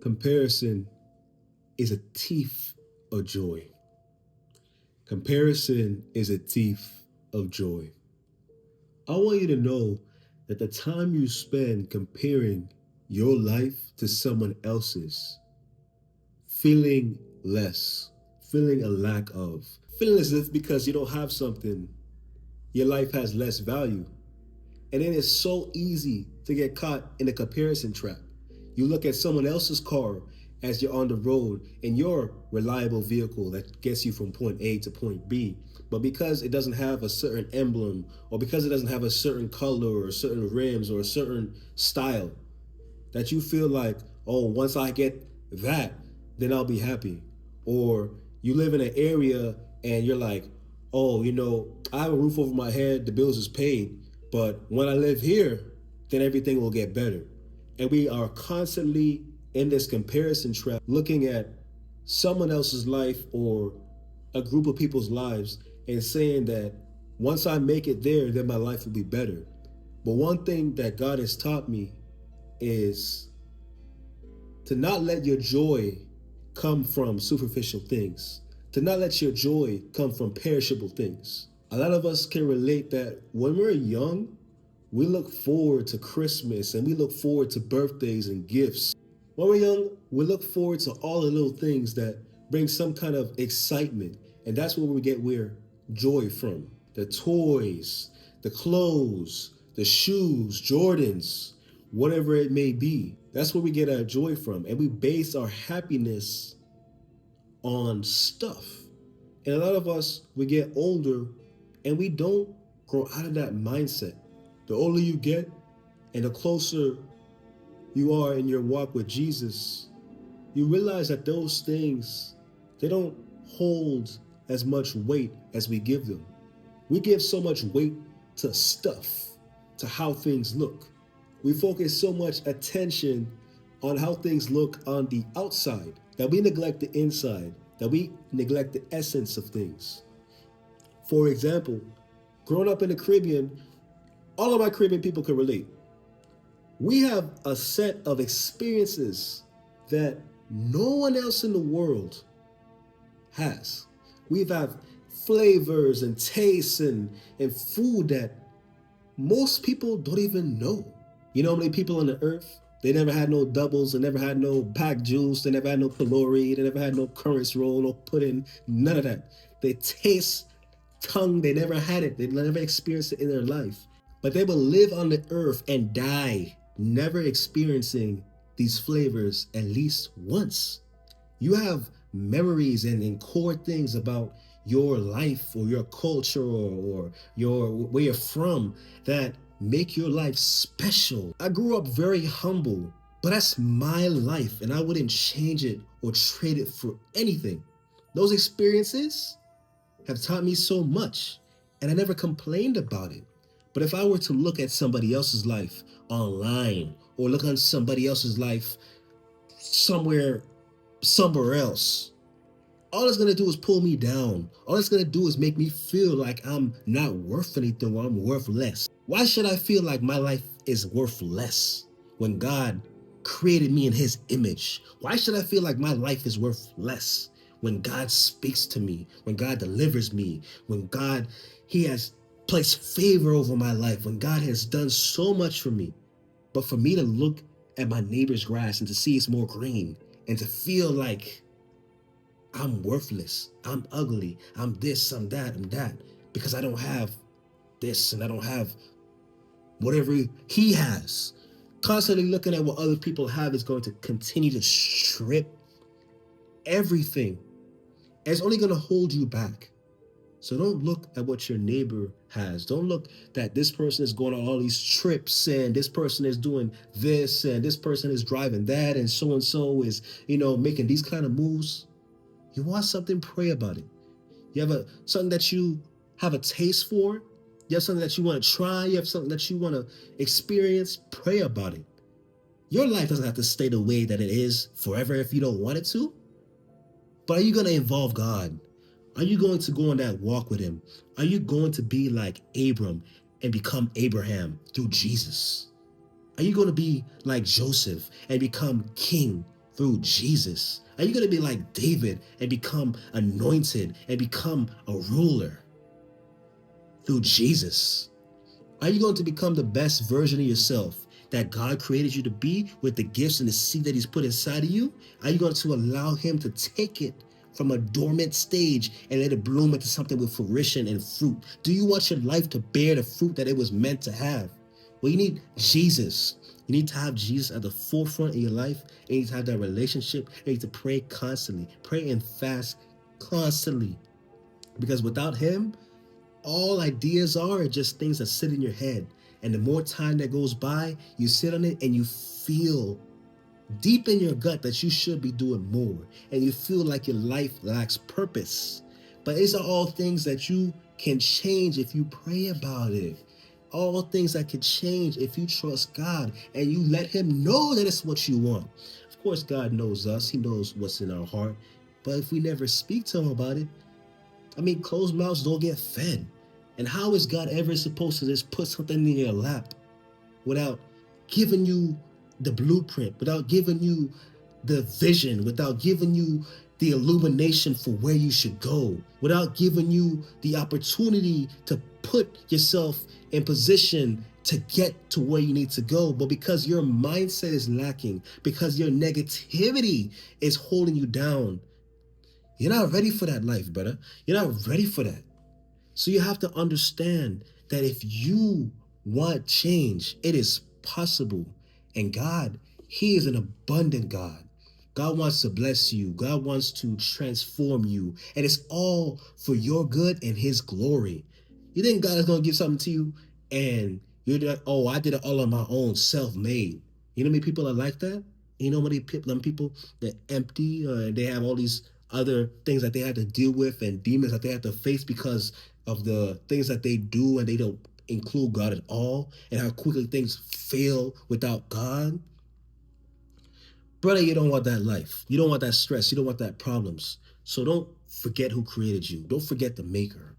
Comparison is a thief of joy. Comparison is a thief of joy. I want you to know that the time you spend comparing your life to someone else's, feeling less, feeling a lack of, feeling as if because you don't have something, your life has less value. And then it's so easy to get caught in a comparison trap. You look at someone else's car as you're on the road in your reliable vehicle that gets you from point A to point B. But because it doesn't have a certain emblem, or because it doesn't have a certain color or certain rims or a certain style, that you feel like, oh, once I get that, then I'll be happy. Or you live in an area and you're like, oh, I have a roof over my head, the bills is paid, but when I live here, then everything will get better. And we are constantly in this comparison trap, looking at someone else's life or a group of people's lives and saying that once I make it there, then my life will be better. But one thing that God has taught me is to not let your joy come from superficial things, to not let your joy come from perishable things. A lot of us can relate that when we're young, we look forward to Christmas and we look forward to birthdays and gifts. When we're young, we look forward to all the little things that bring some kind of excitement. And that's where we get joy from. The toys, the clothes, the shoes, Jordans, whatever it may be. That's where we get our joy from. And we base our happiness on stuff. And a lot of us, we get older and we don't grow out of that mindset. The older you get and the closer you are in your walk with Jesus, you realize that those things, they don't hold as much weight as we give them. We give so much weight to stuff, to how things look. We focus so much attention on how things look on the outside that we neglect the inside, that we neglect the essence of things. For example, growing up in the Caribbean, all of my Caribbean people can relate. We have a set of experiences that no one else in the world has. We have flavors and tastes and food that most people don't even know. You know how many people on the earth, they never had no doubles, they never had no packed juice, they never had no calori, they never had no currants roll, no pudding, none of that. They taste tongue, they never had it, they never experienced it in their life. But they will live on the earth and die never experiencing these flavors at least once. You have memories and core things about your life or your culture or your where you're from that make your life special. I grew up very humble, but that's my life and I wouldn't change it or trade it for anything. Those experiences have taught me so much and I never complained about it. But if I were to look at somebody else's life online or look on somebody else's life somewhere else, all it's gonna do is pull me down. All it's gonna do is make me feel like I'm not worth anything or I'm worth less. Why should I feel like my life is worth less when God created me in his image? Why should I feel like my life is worth less when God speaks to me, when God delivers me, when he has placed favor over my life, when God has done so much for me? But for me to look at my neighbor's grass and to see it's more green and to feel like I'm worthless, I'm ugly, I'm this, I'm that, because I don't have this and I don't have whatever he has. Constantly looking at what other people have is going to continue to strip everything. And it's only going to hold you back. So don't look at what your neighbor has. Don't look that this person is going on all these trips and this person is doing this and this person is driving that and so is, making these kind of moves. You want something, pray about it. You have something that you have a taste for. You have something that you want to try. You have something that you want to experience. Pray about it. Your life doesn't have to stay the way that it is forever if you don't want it to. But are you going to involve God? Are you going to go on that walk with him? Are you going to be like Abram and become Abraham through Jesus? Are you going to be like Joseph and become king Through Jesus. Are you going to be like David and become anointed and become a ruler? Through Jesus. Are you going to become the best version of yourself that God created you to be with the gifts and the seed that He's put inside of you? Are you going to allow Him to take it from a dormant stage and let it bloom into something with fruition and fruit? Do you want your life to bear the fruit that it was meant to have? Well, you need Jesus. You need to have Jesus at the forefront of your life. You need to have that relationship. You need to pray constantly. Pray and fast constantly. Because without Him, all ideas are just things that sit in your head. And the more time that goes by, you sit on it and you feel deep in your gut that you should be doing more. And you feel like your life lacks purpose. But these are all things that you can change if you pray about it. All things that can change if you trust God and you let Him know that it's what you want. Of course, God knows us. He knows what's in our heart. But if we never speak to Him about it, closed mouths don't get fed. And how is God ever supposed to just put something in your lap without giving you the blueprint, without giving you the vision, without giving you the illumination for where you should go, without giving you the opportunity to put yourself in position to get to where you need to go? But because your mindset is lacking, because your negativity is holding you down, you're not ready for that life, brother. You're not ready for that. So you have to understand that if you want change, it is possible. And God, He is an abundant God. God wants to bless you. God wants to transform you. And it's all for your good and His glory. You think God is going to give something to you and you're like, oh, I did it all on my own, self-made. You know how many people are like that? You know how many people that empty, they have all these other things that they had to deal with and demons that they had to face because of the things that they do, and they don't include God at all, and how quickly things fail without God. Brother, you don't want that life. You don't want that stress. You don't want that problems. So don't forget who created you. Don't forget the maker.